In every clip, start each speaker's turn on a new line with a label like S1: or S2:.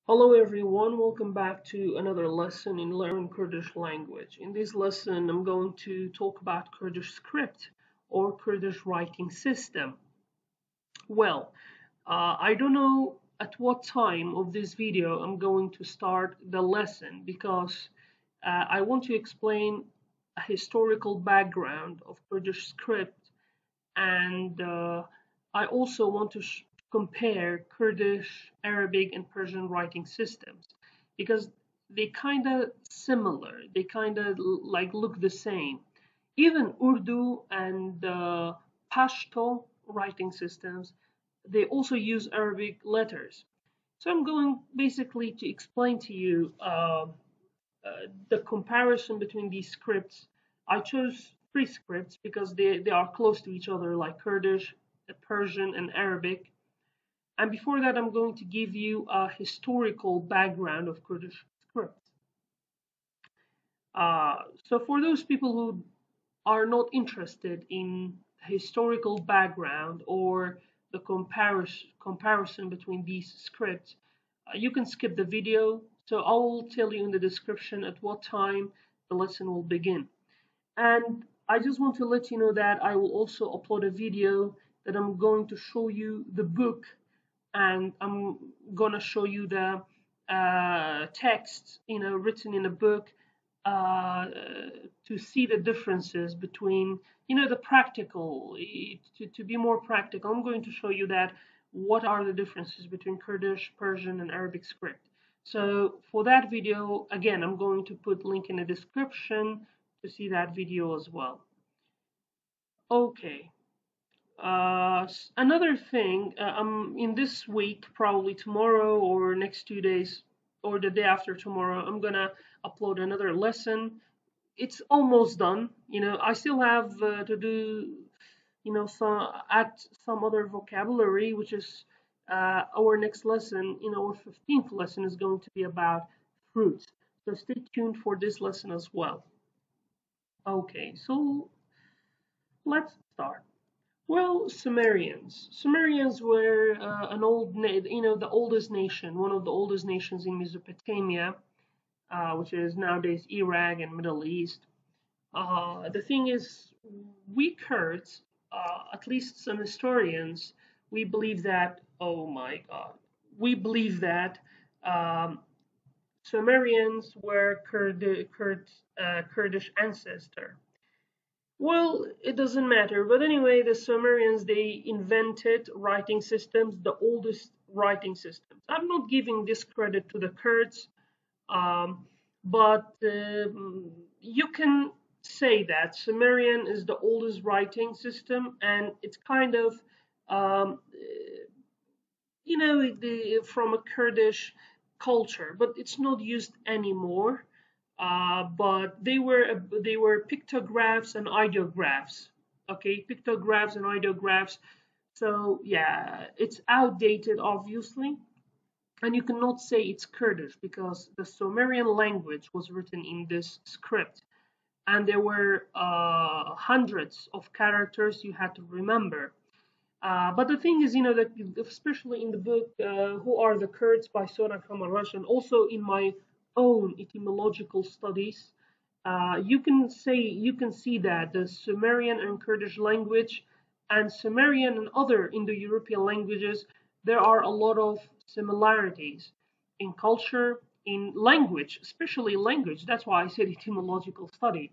S1: Hello everyone, welcome back to another lesson in Learn Kurdish language. In this lesson, I'm going to talk about Kurdish script or Kurdish writing system. Well, I don't know at what time of this video I'm going to start the lesson because I want to explain a historical background of Kurdish script and I also want to compare Kurdish, Arabic, and Persian writing systems because they kind of similar. They kind of like look the same. Even Urdu and Pashto writing systems, they also use Arabic letters. So I'm going basically to explain to you the comparison between these scripts. I chose three scripts because they are close to each other, like Kurdish, Persian, and Arabic. And before that, I'm going to give you a historical background of Kurdish scripts. So for those people who are not interested in historical background or the comparison between these scripts, you can skip the video. So I will tell you in the description at what time the lesson will begin. And I just want to let you know that I will also upload a video that I'm going to show you the book and I'm gonna show you the text, written in a book uh, to see the differences between, the practical. To be more practical, I'm going to show you that what are the differences between Kurdish, Persian, and Arabic script. So for that video, again, I'm going to put link in the description to see that video as well. Okay. Another thing, in this week, probably tomorrow or next 2 days or the day after tomorrow, I'm gonna upload another lesson. It's almost done. I still have to do, add some other vocabulary, which is our next lesson. Our 15th lesson is going to be about fruits. So stay tuned for this lesson as well. Okay, so let's start. Well, Sumerians. Sumerians were an the oldest nation, one of the oldest nations in Mesopotamia, which is nowadays Iraq and Middle East. The thing is, we Kurds, at least some historians, we believe that. Oh my God, we believe that um, Sumerians were Kurdish ancestor. Well, it doesn't matter. But anyway, the Sumerians, they invented writing systems, the oldest writing systems. I'm not giving this credit to the Kurds, um, but you can say that Sumerian is the oldest writing system, and it's kind of, um, from a Kurdish culture, but it's not used anymore. But they were pictographs and ideographs. Okay, pictographs and ideographs. So yeah, it's outdated, obviously, and you cannot say it's Kurdish because the Sumerian language was written in this script, and there were hundreds of characters you had to remember. But the thing is, that especially in the book "Who Are the Kurds" by Sona Kamarash, and also in my own etymological studies, you can see that the Sumerian and Kurdish language, and Sumerian and other Indo-European languages, there are a lot of similarities in culture, in language, especially language. That's why I said etymological study.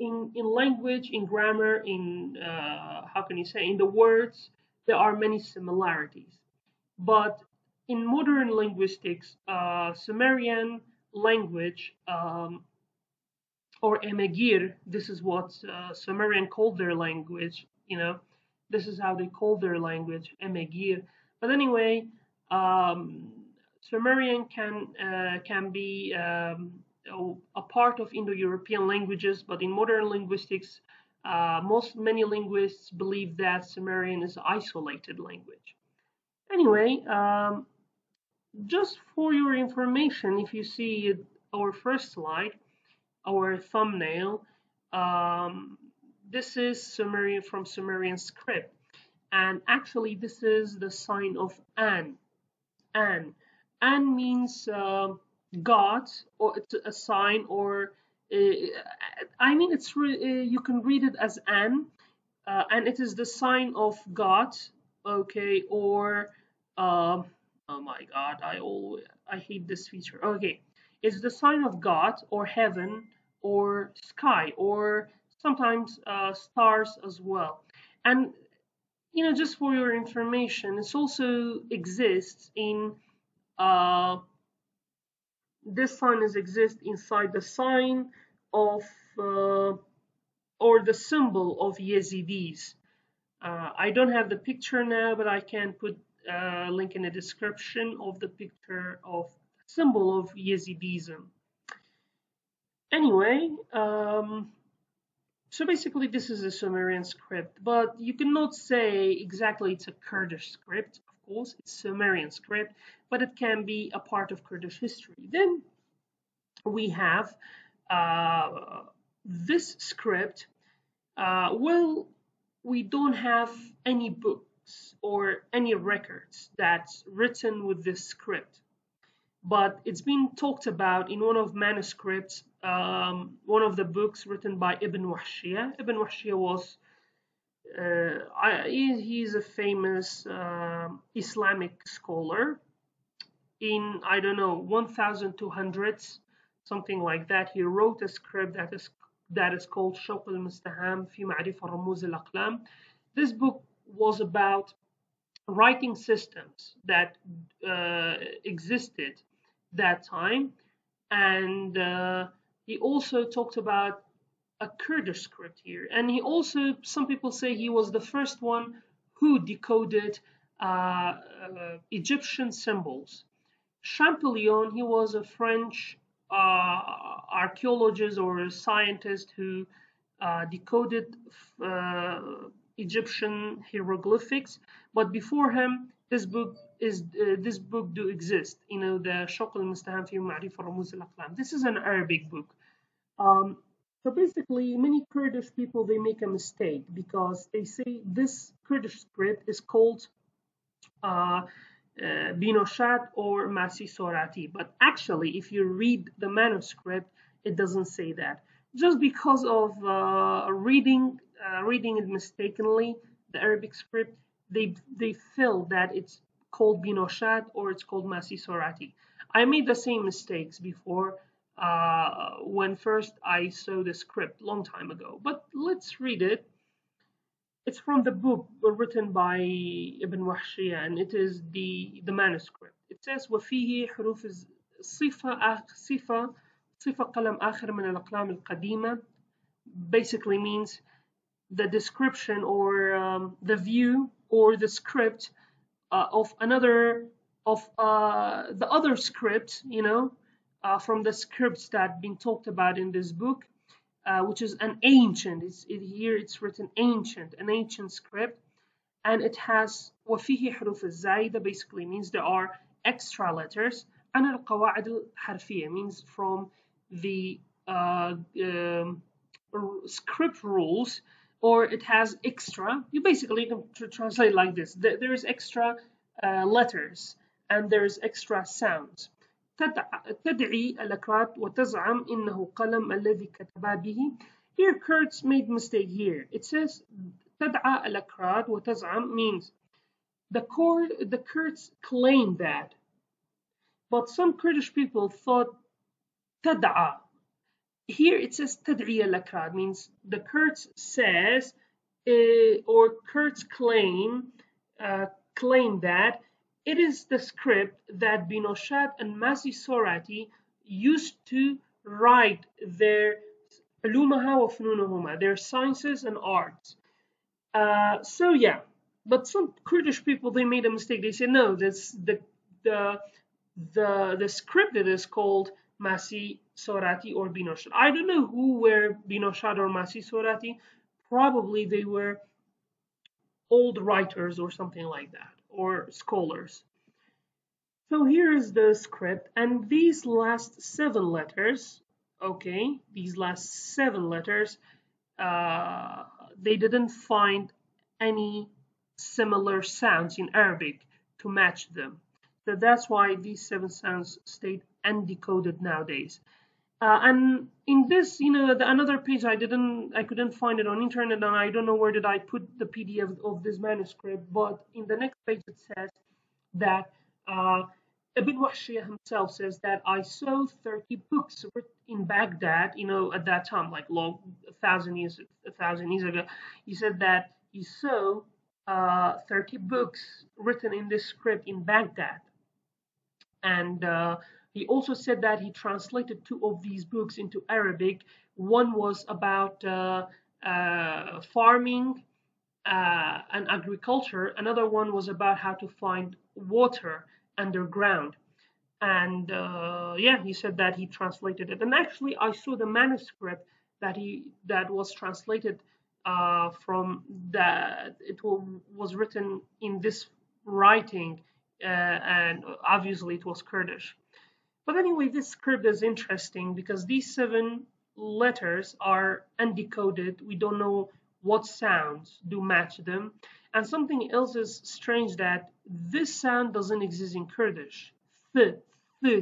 S1: In language, in grammar, in how can you say, in the words, there are many similarities. But in modern linguistics, Sumerian language, or Emegir, this is what Sumerian called their language. This is how they called their language, Emegir. But anyway, um, Sumerian can be a part of Indo-European languages, but in modern linguistics, many linguists believe that Sumerian is an isolated language. Anyway, just for your information, if you see our first slide, our thumbnail, um, this is Sumerian, from Sumerian script, and actually this is the sign of An. An. An means God, or it's a sign, or I mean, you can read it as an, and it is the sign of God, okay, or oh my God, I hate this feature. Okay, it's the sign of God or heaven or sky or sometimes stars as well. And just for your information, it also exists in uh, this sign exists inside the sign of uh, or the symbol of Yazidis. I don't have the picture now, but I can put a link in the description of the picture of symbol of Yazidism. Anyway, so basically this is a Sumerian script, but you cannot say exactly it's a Kurdish script. Of course, it's Sumerian script, but it can be a part of Kurdish history. Then we have this script. Well, we don't have any books or any records that's written with this script, but it's been talked about in one of manuscripts, one of the books written by Ibn Wahshiyah. Ibn Wahshiyah was he's a famous Islamic scholar in, I don't know, 1200s, something like that. He wrote a script that is called شوق المستهام في معرفة رموز الأقلام. This book was about writing systems that existed that time, and he also talked about a Kurdish script here. And he also, some people say he was the first one who decoded Egyptian symbols. Champollion, he was a French archaeologist or scientist who decoded Egyptian hieroglyphics. But before him, this book do exist. The شوق المستهام في معرفة رموز الأقلام. This is an Arabic book. So basically, many Kurdish people, they make a mistake because they say this Kurdish script is called Binoshat or Masi Sorati. But actually, if you read the manuscript, it doesn't say that. Just because of reading it mistakenly, the Arabic script, they feel that it's called Binoshat or it's called Masi Sorati. I made the same mistakes before when first I saw the script long time ago. But let's read it. It's from the book written by Ibn Wahshiyah, and it is the manuscript. It says وفيه حروف صفة قلم آخر من الأقلام القديمة. Basically means the description or the view or the script of the other script, from the scripts that been talked about in this book, which is an ancient. Here it's written ancient, an ancient script, and it has وفيه حروف الزايدة, basically means there are extra letters, and القواعد الحرفية means from the script rules, or it has extra. You can translate like this. There is extra letters and there's extra sounds. تدعي الأكراد وتزعم إنه قلم الذي كتبا به. Here Kurds made mistake here. It says تدعى الأكراد وتزعم means the Kurds claim that, but some Kurdish people thought تدعى. Here it says تدعي الأكراد means the Kurds says or Kurds claim that it is the script that Binoshat and Masi Sorati used to write their علومها وفنونهما, their sciences and arts. So yeah, but some Kurdish people, they made a mistake. They said no, this the script that is called Masi Sorati or Binoshat. I don't know who were Binoshat or Masi Sorati. Probably they were old writers or something like that, or scholars. So here is the script, and these last 7 letters, okay, they didn't find any similar sounds in Arabic to match them. So that's why these 7 sounds stayed undecoded nowadays. And in this, another page I couldn't find it on internet, and I don't know where did I put the PDF of this manuscript. But in the next page it says that Ibn Wahshiyah himself says that I saw 30 books written in Baghdad, at that time, like long, a thousand years ago. He said that he saw 30 books written in this script in Baghdad. And he also said that he translated 2 of these books into Arabic. One was about farming and agriculture. Another one was about how to find water underground. And yeah, he said that he translated it. And actually, I saw the manuscript that was translated from that was written in this writing, and obviously it was Kurdish. But anyway, this script is interesting because these 7 letters are undecoded. We don't know what sounds do match them. And something else is strange, that this sound doesn't exist in Kurdish. The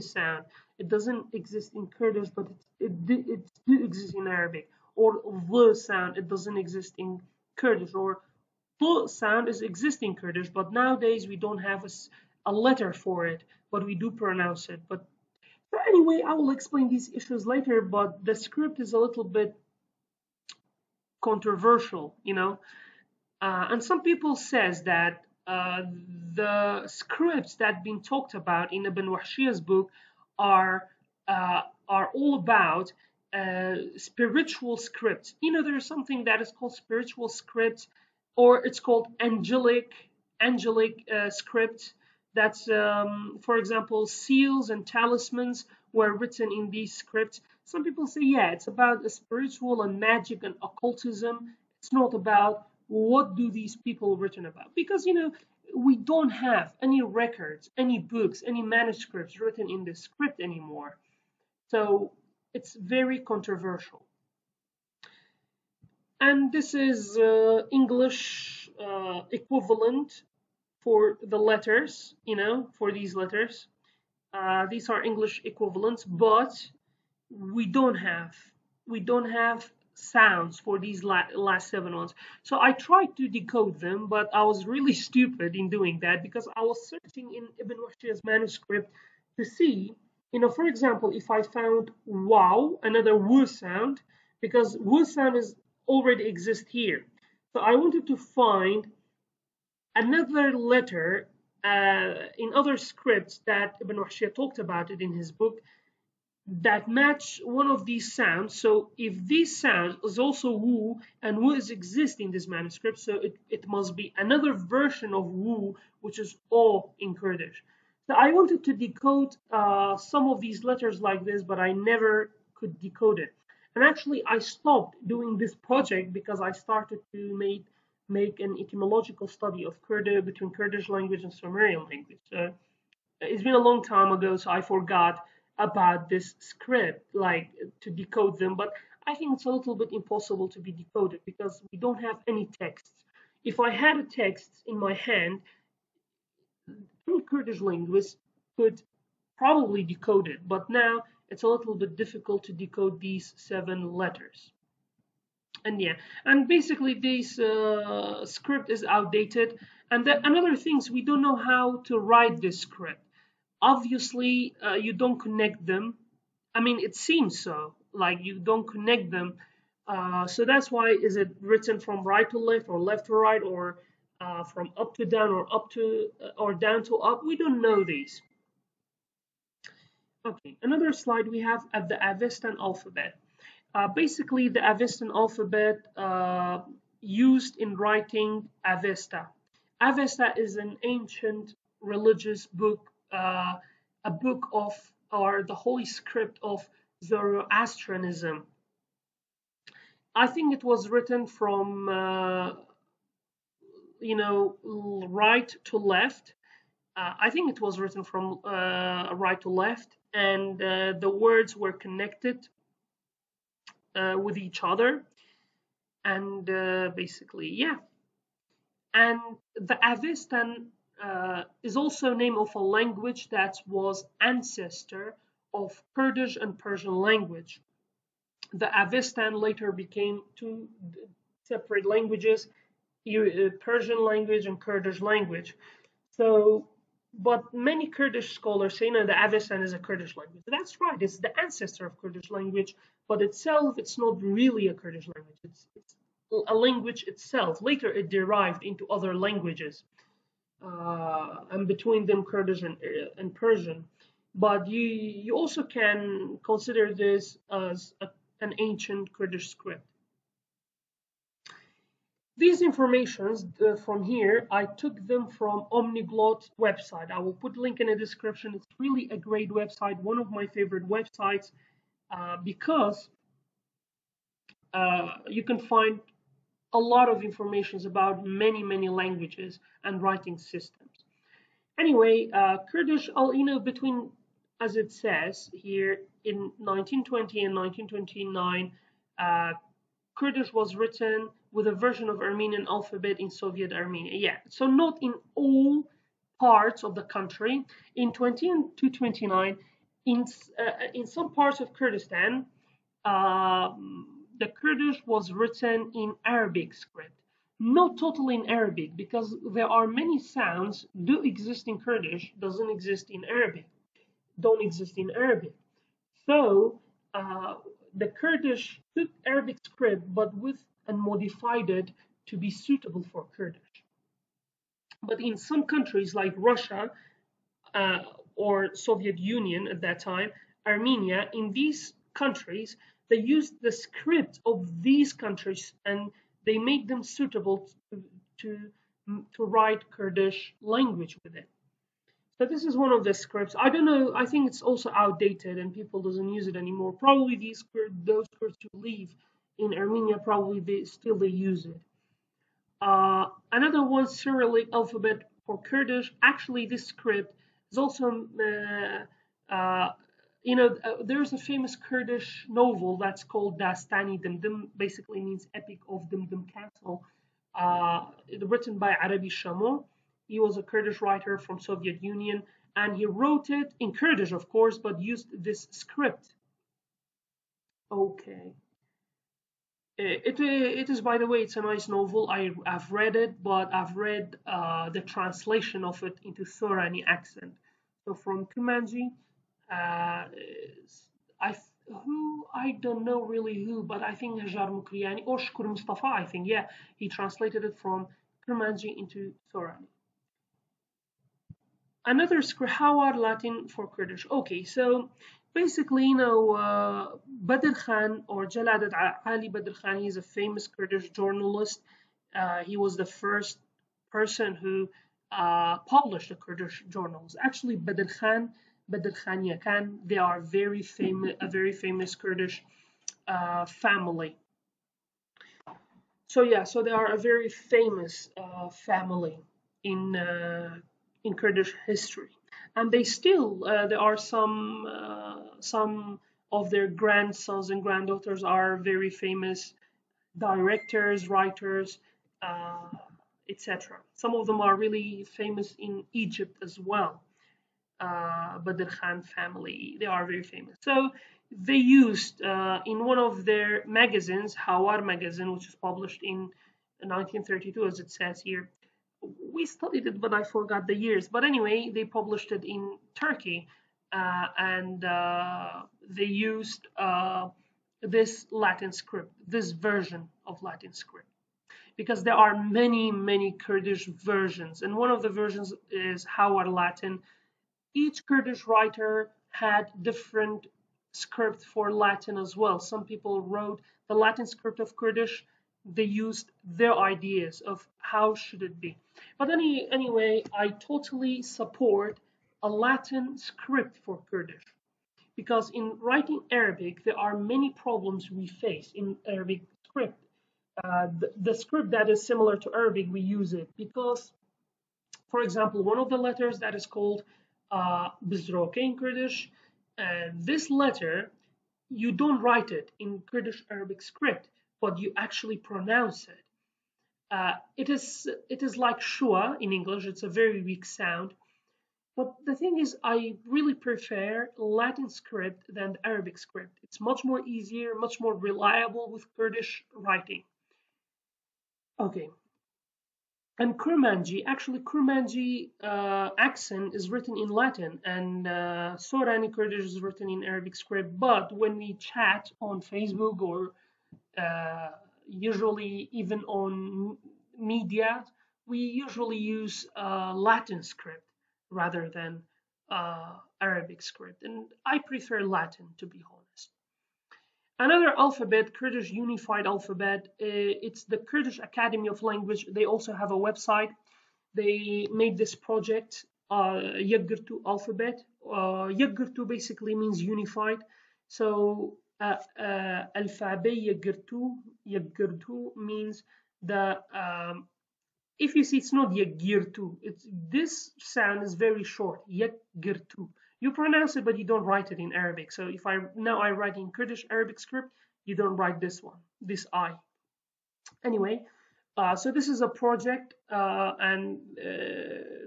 S1: sound. It doesn't exist in Kurdish, but it do exist in Arabic. Or the sound, it doesn't exist in Kurdish. Or the sound is existing in Kurdish, but nowadays we don't have a letter for it, but we do pronounce it. But anyway, I will explain these issues later, but the script is a little bit controversial, and some people says that the scripts that been talked about in Ibn Wahshiyah's book are all about spiritual scripts. There's something that is called spiritual scripts, or it's called angelic script. That's, for example, seals and talismans were written in these scripts. Some people say, yeah, it's about a spiritual and magic and occultism. It's not about what do these people written about, because we don't have any records, any books, any manuscripts written in this script anymore. So it's very controversial. And this is English equivalent for the letters, for these letters. These are English equivalents, but we don't have sounds for these last 7 ones. So I tried to decode them, but I was really stupid in doing that, because I was searching in Ibn Wahshiyah's manuscript to see, for example, if I found wow, another w sound, because w sound is already exists here. So I wanted to find another letter in other scripts that Ibn Wahshiyah talked about it in his book, that match one of these sounds. So if this sound is also wu, and wu is exist in this manuscript, so it must be another version of wu, which is o in Kurdish. So I wanted to decode some of these letters like this, but I never could decode it. And actually, I stopped doing this project because I started to make an etymological study of Kurdish, between Kurdish language and Sumerian language. It's been a long time ago, so I forgot about this script, like to decode them. But I think it's a little bit impossible to be decoded because we don't have any texts. If I had a text in my hand, any Kurdish linguist could probably decode it. But now it's a little bit difficult to decode these 7 letters. And yeah, and basically this script is outdated. And another thing is, we don't know how to write this script. Obviously, you don't connect them. I mean, it seems so, like you don't connect them. So that's why, is it written from right to left, or left to right, or from up to down, or up to or down to up? We don't know these. Okay, another slide we have at the Avastin alphabet. Basically, the Avastin alphabet used in writing Avesta. Avesta is an ancient religious book, a book of, or the holy script of Zoroastrianism. I think it was written from, right to left. I think it was written from right to left, and the words were connected with each other, and basically, yeah. And the Avestan is also name of a language that was ancestor of Kurdish and Persian language. The Avestan later became two separate languages, Persian language and Kurdish language. So, but many Kurdish scholars say, no, the Avestan is a Kurdish language. That's right, it's the ancestor of Kurdish language, but itself, it's not really a Kurdish language. It's a language itself. Later, it derived into other languages, and between them Kurdish and Persian. But you also can consider this as an ancient Kurdish script. These informations from here, I took them from Omniglot website. I will put link in the description. It's really a great website, one of my favorite websites, because you can find a lot of information about many languages and writing systems. Anyway, Kurdish, between, as it says here, in 1920 and 1929, Kurdish was written with a version of Armenian alphabet in Soviet Armenia. Yeah, so not in all parts of the country. In 20 to 29, in some parts of Kurdistan, the Kurdish was written in Arabic script. Not totally in Arabic, because there are many sounds do exist in Kurdish, doesn't exist in Arabic, don't exist in Arabic. So the Kurdish took Arabic script, but with and modified it to be suitable for Kurdish. But in some countries like Russia or Soviet Union at that time, Armenia, in these countries, they used the script of these countries and they made them suitable to write Kurdish language with it. So this is one of the scripts. I don't know. I think it's also outdated and people doesn't use it anymore. Probably those scripts who live in Armenia, probably they use it. Another one, Cyrillic alphabet for Kurdish. Actually, this script is also, there's a famous Kurdish novel that's called Dastani Dimdim. Basically means Epic of Dimdim Castle. Written by Arabi Shamo. He was a Kurdish writer from Soviet Union, and he wrote it in Kurdish, of course, but used this script. Okay. It is, by the way, it's a nice novel. I've read it, but I've read the translation of it into Sorani accent. So from Kumanji, I don't know really who, but I think Hajar Mukriani or Shkur Mustafa, I think, yeah, he translated it from Kumanji into Sorani. Another script, how are Latin for Kurdish? Okay, so basically, Badr Khan or Jalalat Ali Badr Khan, he's a famous Kurdish journalist. He was the first person who published the Kurdish journals. Actually, Badr Khan Yakan, they are a very famous Kurdish family. So yeah, so they are a very famous family in Kurdish history, and they still there are some of their grandsons and granddaughters are very famous directors, writers, etc. Some of them are really famous in Egypt as well. Badr Khan family, they are very famous. So they used in one of their magazines, Hawar magazine, which was published in 1932, as it says here. We studied it, but I forgot the years. But anyway, they published it in Turkey, and they used this Latin script, this version of Latin script, because there are many Kurdish versions, and one of the versions is Hawar Latin. Each Kurdish writer had different script for Latin as well. Some people wrote the Latin script of Kurdish. They used their ideas of how should it be. But anyway, I totally support a Latin script for Kurdish, because in writing Arabic, there are many problems we face in Arabic script. The script that is similar to Arabic, we use it because, for example, one of the letters that is called Bizroke in Kurdish, this letter, you don't write it in Kurdish Arabic script, but you actually pronounce it. it is like shua in English. It's a very weak sound. But the thing is, I really prefer Latin script than the Arabic script. It's much more easier, much more reliable with Kurdish writing. Okay. And Kurmanji, actually, Kurmanji accent is written in Latin, and Sorani Kurdish is written in Arabic script. But when we chat on Facebook or uh, usually even on media, we usually use Latin script rather than Arabic script, and I prefer Latin, to be honest. Another alphabet, Kurdish Unified Alphabet, it's the Kurdish Academy of Language. They also have a website. They made this project, Yagirtu alphabet. Yagirtu basically means unified. So alphabet Yagirtu means the if you see, it's not Yagirtu. It's this sound is very short. Yagirtu. You pronounce it, but you don't write it in Arabic. So if I write in Kurdish Arabic script, you don't write this one, this I. Anyway, so this is a project, and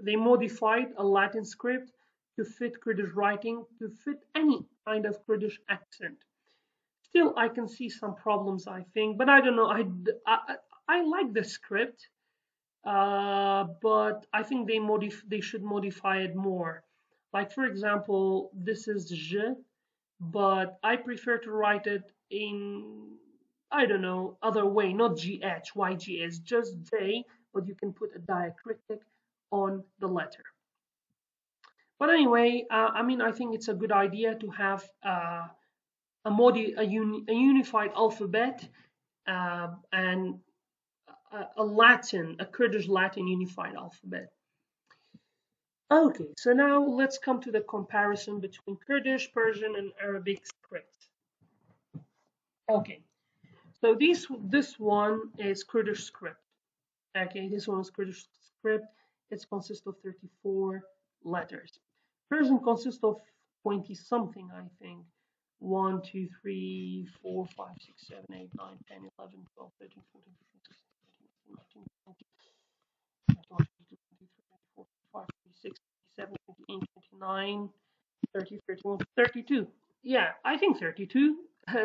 S1: they modified a Latin script to fit Kurdish writing, to fit any kind of Kurdish accent. Still, I can see some problems, I think, but I don't know. I like the script, but I think they should modify it more. Like, for example, this is J, but I prefer to write it in, I don't know, other way, not GH, YGS, just J, but you can put a diacritic on the letter. But anyway, I mean, I think it's a good idea to have a unified alphabet and a Kurdish Latin unified alphabet. Okay, so now let's come to the comparison between Kurdish, Persian, and Arabic scripts. Okay, so this one is Kurdish script. Okay, this one is Kurdish script. It consists of 34 letters. Persian consists of 20 something, I think. 1, 2, 3, 4, 5, 6, 7, 8, 9, 10, 11, 12, 13, 14, 15, 16, 17, 18, 19, 20, 21, 22, 23, 24, 25, 26, 27, 28, 29, 30, 31, 32. Yeah, I think 32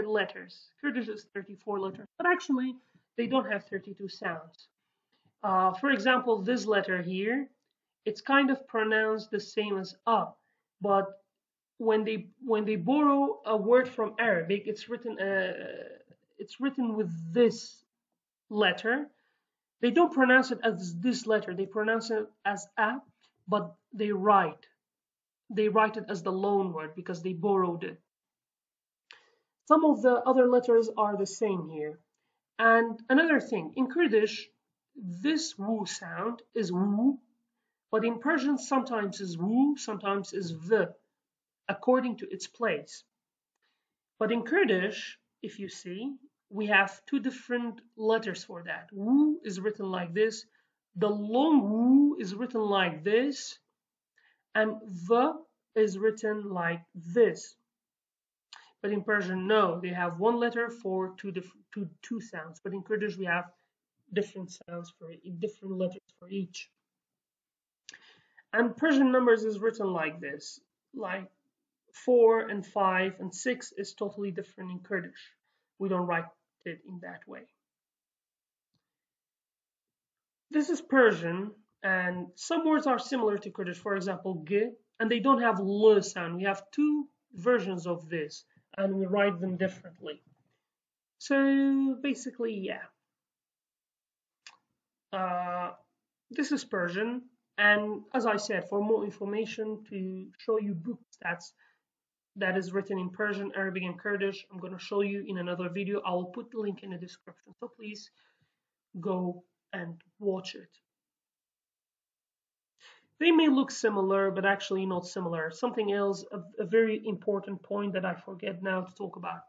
S1: letters. Kurdish is 34 letters, but actually they don't have 32 sounds. For example, this letter here, it's kind of pronounced the same as a, but when they borrow a word from Arabic, it's written with this letter. They don't pronounce it as this letter. They pronounce it as a, but they write it as the loan word because they borrowed it. Some of the other letters are the same here. And another thing, in Kurdish, this wu sound is wu, but in Persian sometimes is wu, sometimes is v, according to its place. But in Kurdish, if you see, we have two different letters for that. Wu is written like this, the long wu is written like this, and v is written like this. But in Persian, no, they have one letter for two sounds. But in Kurdish, we have different sounds for different letters for each. And Persian numbers is written like this, like 4 and 5 and 6 is totally different in Kurdish. We don't write it in that way. This is Persian, and some words are similar to Kurdish, for example, g, and they don't have l sound. We have two versions of this, and we write them differently. So basically, yeah. This is Persian, and as I said, for more information to show you books that is written in Persian, Arabic, and Kurdish, I'm going to show you in another video. I will put the link in the description, so please go and watch it. They may look similar, but actually not similar. Something else, a very important point that I forget now to talk about.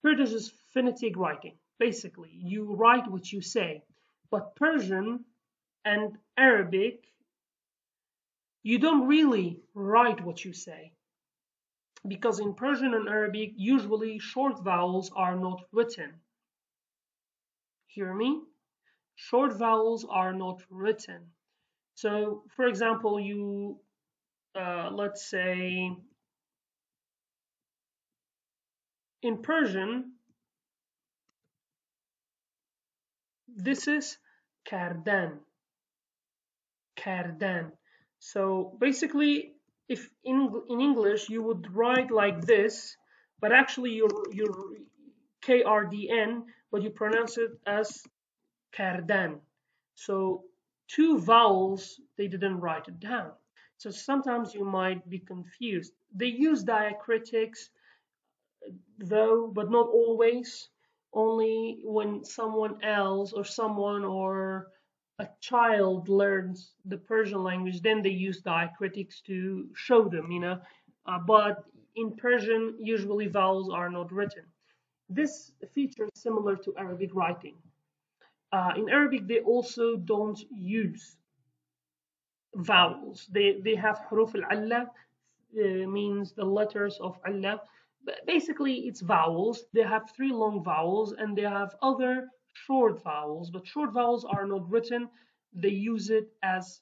S1: Kurdish is phonetic writing. Basically, you write what you say. But Persian and Arabic, you don't really write what you say. Because in Persian and Arabic, usually short vowels are not written. Hear me? Short vowels are not written. So, for example, let's say in Persian, this is kardan, kardan. So basically, if in English you would write like this, but actually you're KRDN, but you pronounce it as kardan. So two vowels, they didn't write it down. So sometimes you might be confused. They use diacritics though, but not always. Only when someone else or someone or a child learns the Persian language, then they use diacritics to show them, but in Persian, usually vowels are not written. This feature is similar to Arabic writing. In Arabic, they also don't use vowels. They have huruf al-alla, means the letters of Allah. But basically, it's vowels. They have three long vowels and they have other short vowels. But short vowels are not written. They use it as,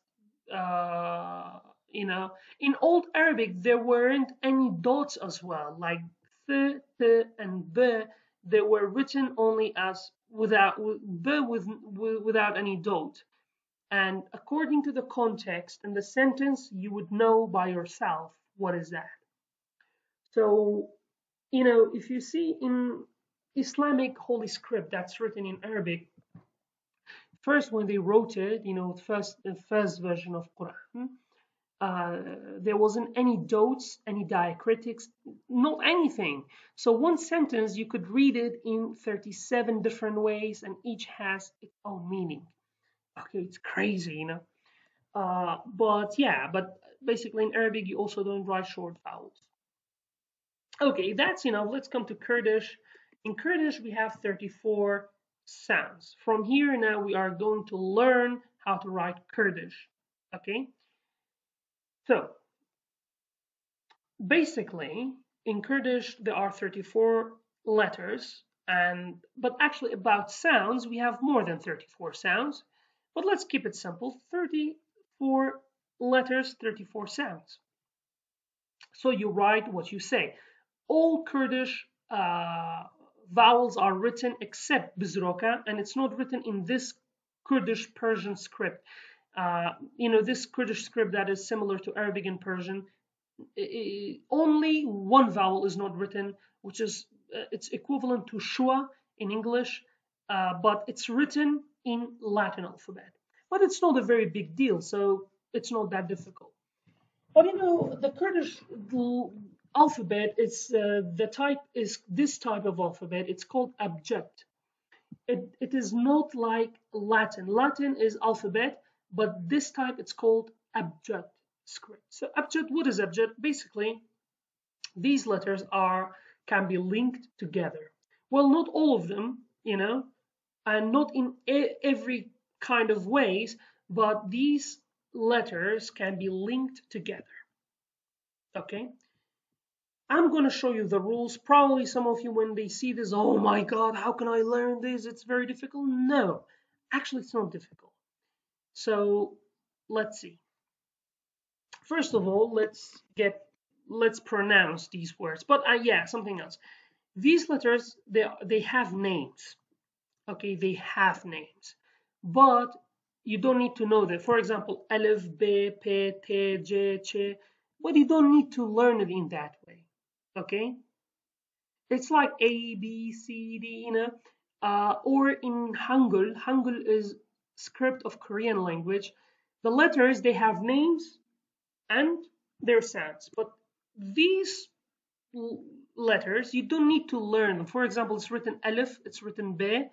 S1: uh, in Old Arabic, there weren't any dots as well, like th, t, and b. They were written only as without any dot. And according to the context and the sentence, you would know by yourself what is that. So, if you see in Islamic holy script that's written in Arabic, first when they wrote it, the first version of Quran, there wasn't any dots, any diacritics, not anything. So one sentence you could read it in 37 different ways, and each has its own meaning. Okay, it's crazy. But basically in Arabic you also don't write short vowels. Okay, that's enough. Let's come to Kurdish. In Kurdish we have 34 sounds. From here now we are going to learn how to write Kurdish. Okay, so basically in Kurdish there are 34 letters, but actually about sounds we have more than 34 sounds. But let's keep it simple. 34 letters, 34 sounds. So you write what you say. All Kurdish vowels are written except Bizroka, and it's not written in this Kurdish Persian script. This Kurdish script that is similar to Arabic and Persian. Only one vowel is not written, which is it's equivalent to shua in English, but it's written in Latin alphabet. But it's not a very big deal, so it's not that difficult. But the Kurdish alphabet is the type is this type of alphabet. It's called abjad. It is not like Latin. Latin is alphabet, but this type it's called abjad script. So abjad, what is abjad? Basically, these letters can be linked together. Well, not all of them, and not in every kind of ways, but these letters can be linked together. Okay, I'm going to show you the rules. Probably some of you, when they see this, oh my god, how can I learn this? It's very difficult. No, actually it's not difficult. So let's see. First of all, let's pronounce these words. But yeah, something else. These letters, they have names. Okay, they have names, but you don't need to know that. For example, Alif, B, P, T, J, Ch, but you don't need to learn it in that way. Okay, it's like A, B, C, D, or in Hangul. Hangul is script of Korean language. The letters, they have names and their sounds, but these letters you don't need to learn them. For example, it's written Alif, it's written B,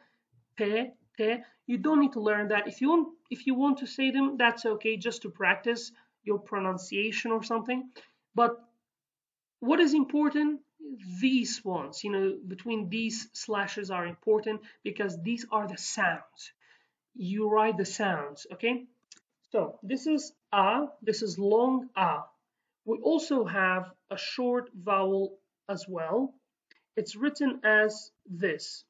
S1: P, T. You don't need to learn that. If you want to say them, that's okay, just to practice your pronunciation or something. But what is important? These ones, between these slashes are important because these are the sounds. You write the sounds, okay? So this is A, this is long A. We also have a short vowel as well. It's written as this.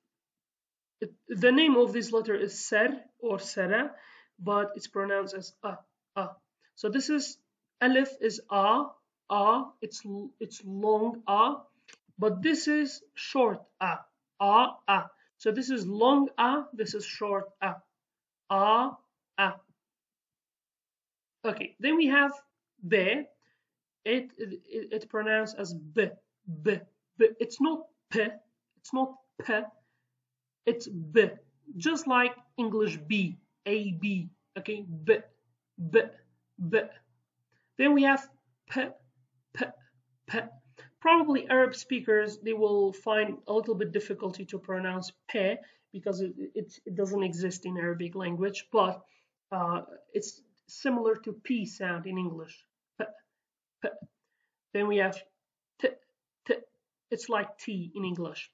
S1: The name of this letter is Ser or Sera, but it's pronounced as a. So this is Alif is a. It's long a, but this is short a. So this is long a. This is short a. Okay, then we have B. It's pronounced as b. It's not p. It's not p. It's b. Just like English b, a b. Okay, b. Then we have p. Probably Arab speakers, they will find a little bit difficulty to pronounce p because it doesn't exist in Arabic language, but it's similar to p sound in English. P. Then we have t. It's like t in English.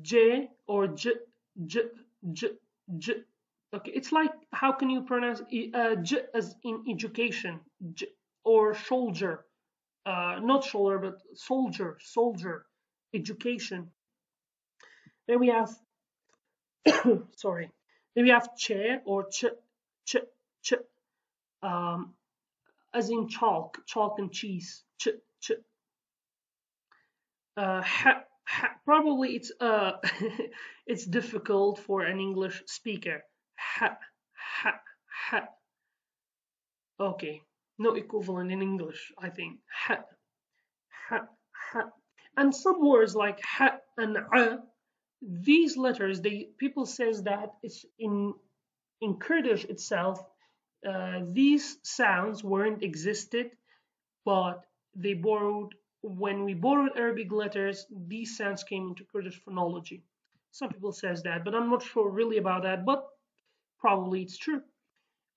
S1: J or j. Okay, it's like, how can you pronounce j as in education, j, or soldier, not shoulder but soldier, education. Then we have sorry. Then we have che or ch, as in chalk and cheese. Ch. Probably it's it's difficult for an English speaker. Ha. Okay, no equivalent in English, I think. Ha. And some words like ha and a, these letters, people says that it's in Kurdish itself. These sounds weren't existed, but when we borrowed Arabic letters, these sounds came into Kurdish phonology. Some people says that, but I'm not sure really about that, but probably it's true.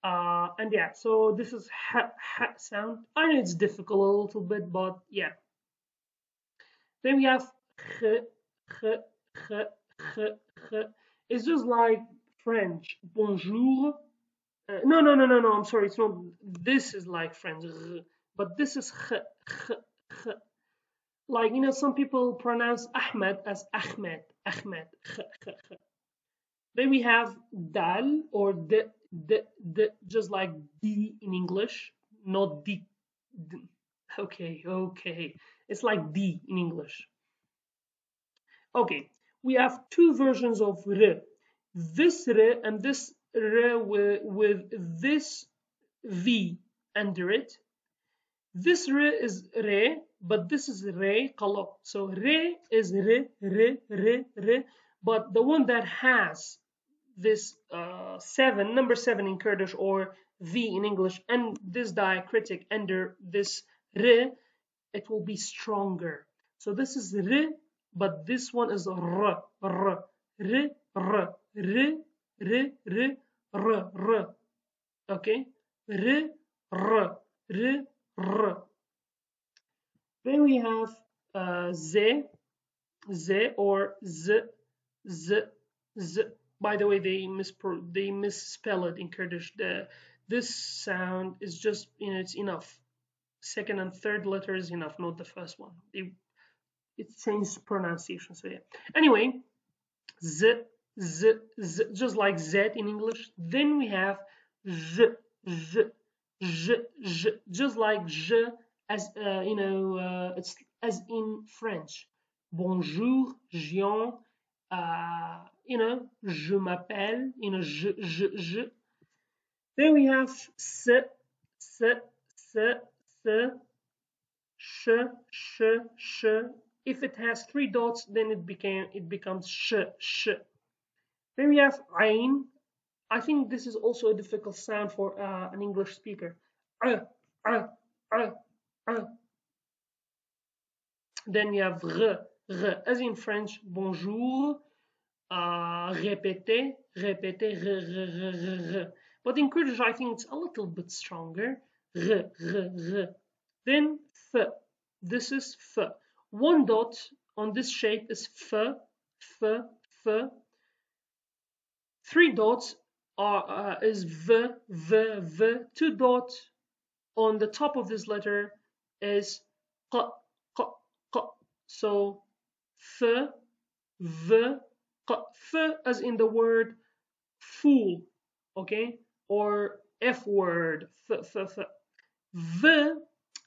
S1: And yeah, so this is ha sound. I know it's difficult a little bit, but yeah. Then we have ch. It's just like French. Bonjour. No. I'm sorry. It's not. This is like French, but this is ch. Like, some people pronounce Ahmed as Ahmed. Then we have dal or d, just like d in English, not d. Okay. It's like d in English. Okay, we have two versions of r. This r and this r with this v under it. This r is re, but this is re qalab. So re is re, but the one that has this number 7 in Kurdish, or v in English, and this diacritic under this re, it will be stronger. So this is re, but this one is r. Okay, r. Then we have z or z. By the way, they misspell it in Kurdish. This sound is just, it's enough. Second and third letter is enough, not the first one. It changed pronunciation. So yeah. Anyway, z, just like z in English. Then we have j, just like j, as it's as in French. Bonjour, Jean. Je m'appelle. Je. Then we have s, sh. If it has 3 dots, then it becomes sh. Then we have ain. I think this is also a difficult sound for an English speaker. Then we have r, as in French, bonjour. Répéter, r. But in Kurdish, I think it's a little bit stronger. R. Then f. This is f. 1 dot on this shape is f. 3 dots is v. 2 dots on the top of this letter is q. So f, v, F as in the word fool, okay, or F word, V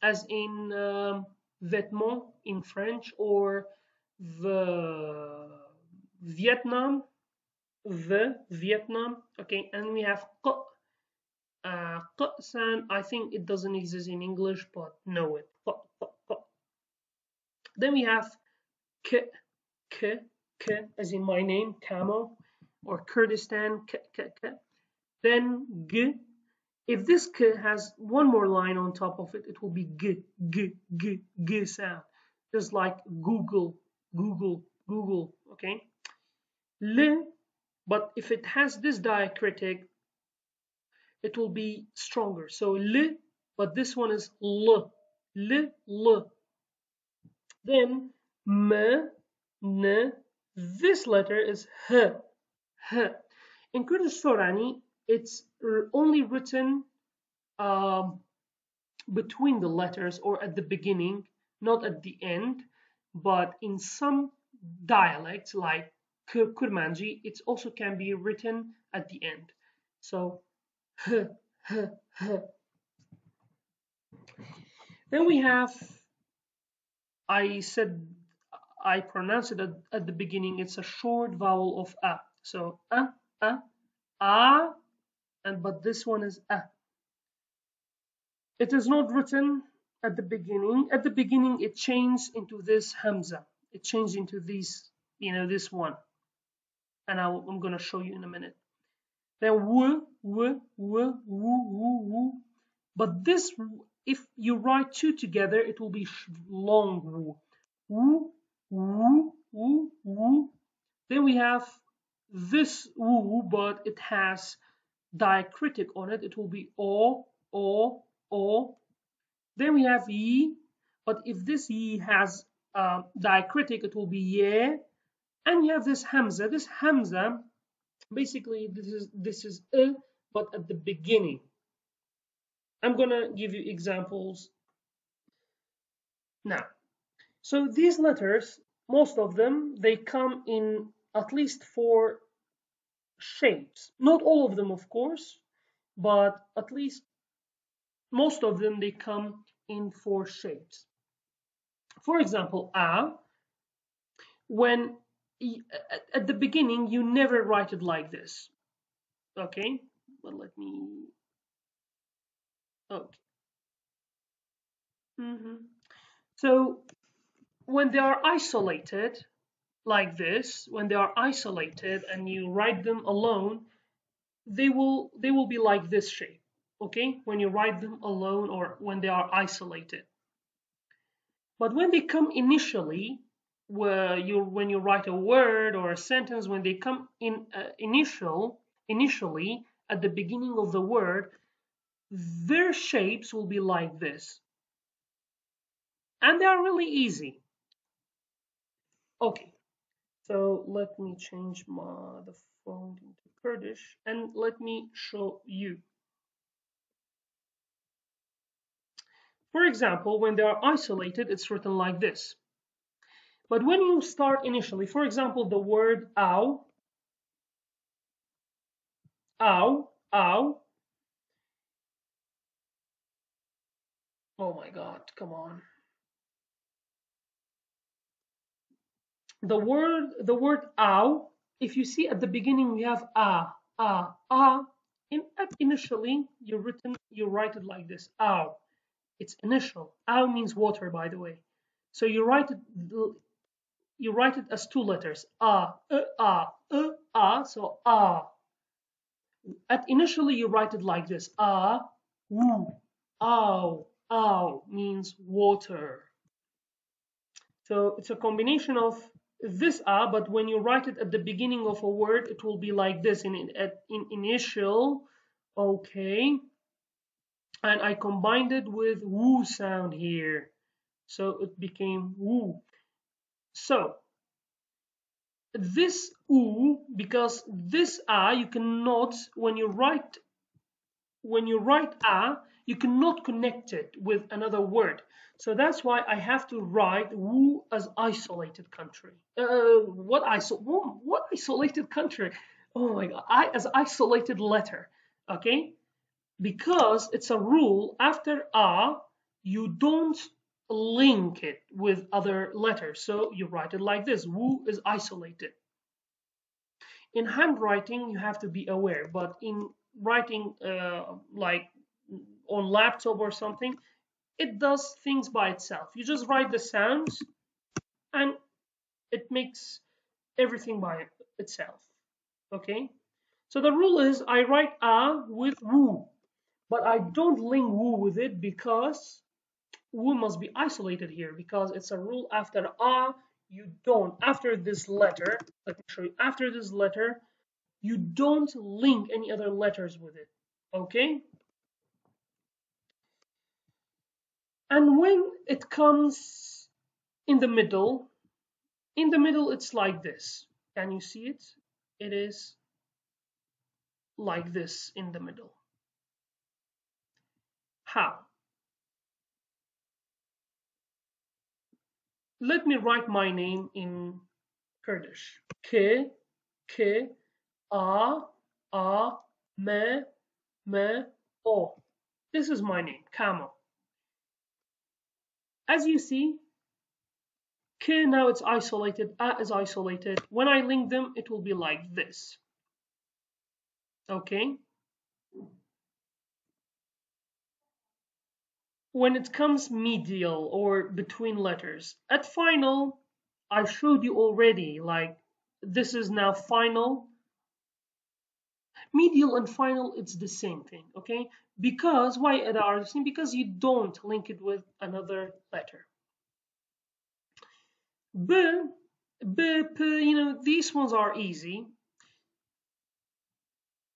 S1: as in vêtement in French, or the Vietnam, the Vietnam, okay, and we have q, sound. I think it doesn't exist in English, but know it. Then we have k, k, k as in my name, Camo, or Kurdistan, k, k, k. Then g. If this k has one more line on top of it, it will be g, g, g, g sound. Just like Google, Google, Google, okay? L, but if it has this diacritic, it will be stronger. So L, but this one is L, L, L. Then M, N, this letter is H, H. In Kurdish Sorani, it's only written between the letters or at the beginning, not at the end. But in some dialects like Kurmanji, it also can be written at the end. So H, H, H. Then we have, I said, I pronounce it at the beginning. It's a short vowel of a. So a, and but this one is a. It is not written at the beginning. At the beginning, it changed into this hamza. It changed into this, this one. And I'm going to show you in a minute. Then w. But this, if you write two together, it will be long w. Then we have this w, but it has diacritic on it. It will be o. Then we have ye, but if this ye has diacritic, it will be ye. And you have this hamza. This hamza, basically, this is but at the beginning. I'm gonna give you examples now. So these letters, most of them, they come in at least 4 shapes. Not all of them, of course, but at least most of them, they come in 4 shapes. For example, a, when at the beginning, you never write it like this. Okay, but let me, okay. So when they are isolated like this, when they are isolated and you write them alone, they will be like this shape. Okay, when you write them alone or when they are isolated. But when they come initially, when you write a word or a sentence, when they come in initially at the beginning of the word, their shapes will be like this. And they are really easy. Okay, so let me change the font into Kurdish and let me show you. For example, when they are isolated, it's written like this. But when you start initially, for example, the word ow, ow, ow. Oh my God, come on. The word ow, if you see at the beginning we have initially you write it like this, ow. It's initial. Ow means water, by the way. So you write it as 2 letters. So At initially you write it like this. Woo. Ow means water. So it's a combination of this but when you write it at the beginning of a word, it will be like this in initial. Okay. And I combined it with woo sound here. So it became woo. So this oo, because this you cannot, when you write when you write a, you cannot connect it with another word. So that's why I have to write wu as isolated country. What isolated country? Oh my god, I as isolated letter. Okay, because it's a rule. After a, you don't link it with other letters. So you write it like this: wu is isolated. In handwriting, you have to be aware, but in writing like on laptop or something, it does things by itself. You just write the sounds and it makes everything by itself. Okay? So the rule is I write a with wu, but I don't link wu with it because wu must be isolated here because it's a rule. After a, you don't. After this letter, let me show you. After this letter, you don't link any other letters with it. Okay? And when it comes in the middle it's like this. Can you see it? It is like this in the middle. How? Let me write my name in Kurdish. K, K, A, Me, O. This is my name, Kamo. As you see, K now it's isolated, A is isolated. When I link them, it will be like this. Okay? When it comes medial or between letters, at final, I showed you already, like this is now final. Medial and final, it's the same thing, okay? Because, why they are the same? Because you don't link it with another letter. B, P, these ones are easy.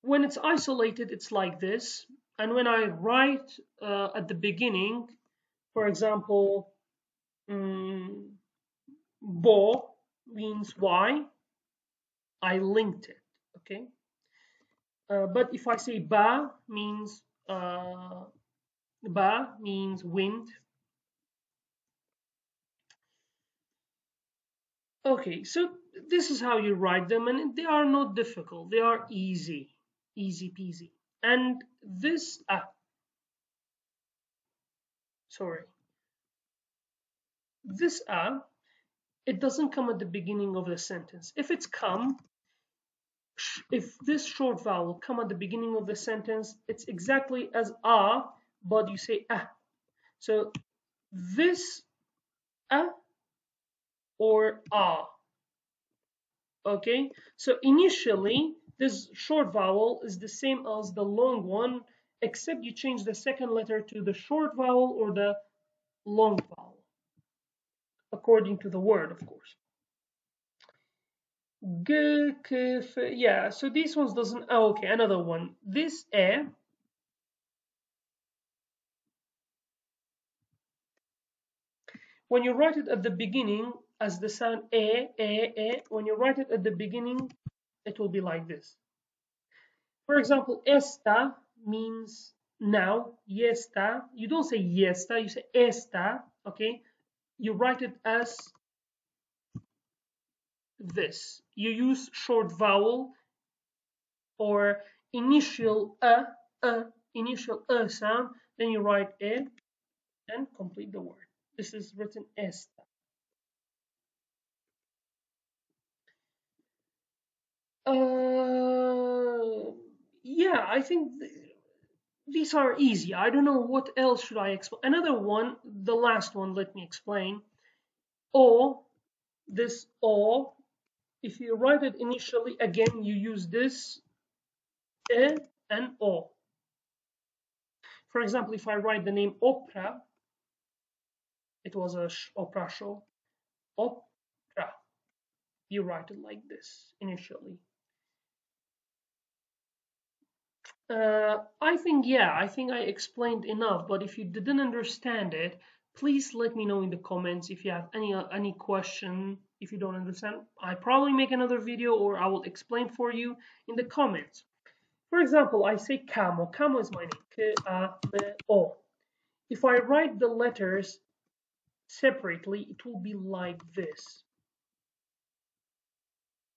S1: When it's isolated, it's like this. And when I write at the beginning, for example, bo means why, I linked it, okay? But if I say ba means wind. Okay, so this is how you write them, and they are not difficult. They are easy peasy. And this sorry, this it doesn't come at the beginning of the sentence. If this short vowel come at the beginning of the sentence, it's exactly as but you say So this or okay? So initially, this short vowel is the same as the long one, except you change the second letter to the short vowel or the long vowel, according to the word, of course. G, K, F, yeah, so these ones doesn't, okay, another one. This when you write it at the beginning as the sound when you write it at the beginning, it will be like this. For example, esta means now, yesta. You don't say yesta, you say esta, okay? You write it as this. You use short vowel or initial initial sound, then you write and complete the word. This is written esta. Yeah, I think these are easy. I don't know what else should I explain. Another one, the last one, let me explain. O, this O, if you write it initially, again, you use this E and O. For example, if I write the name opera, it was a opera show, opera. You write it like this initially. I think I explained enough, but if you didn't understand it, please let me know in the comments if you have any question. If you don't understand, I probably make another video or I will explain for you in the comments. For example, I say Camo. Camo is my name. K-A-M-O. If I write the letters separately, it will be like this.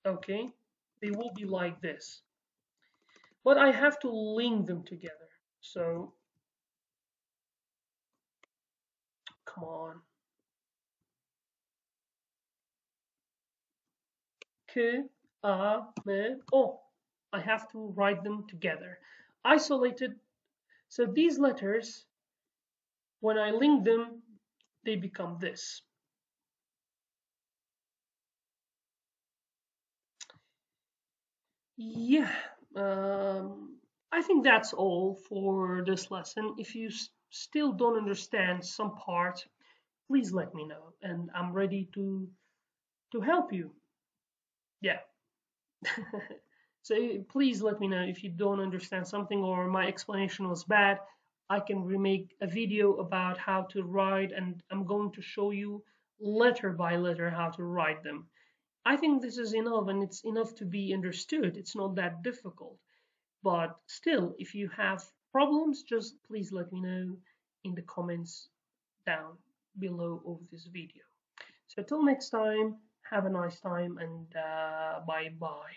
S1: Okay? They will be like this. But I have to link them together. So, come on. K-A-M-O. I have to write them together. Isolated. So these letters, when I link them, they become this. Yeah, I think that's all for this lesson. If you still don't understand some part, please let me know, and I'm ready to help you. Yeah. So please let me know if you don't understand something or my explanation was bad. I can remake a video about how to write, and I'm going to show you letter by letter how to write them. I think this is enough, and it's enough to be understood. It's not that difficult. But still, if you have problems, just please let me know in the comments down below of this video. So till next time, have a nice time, and bye bye.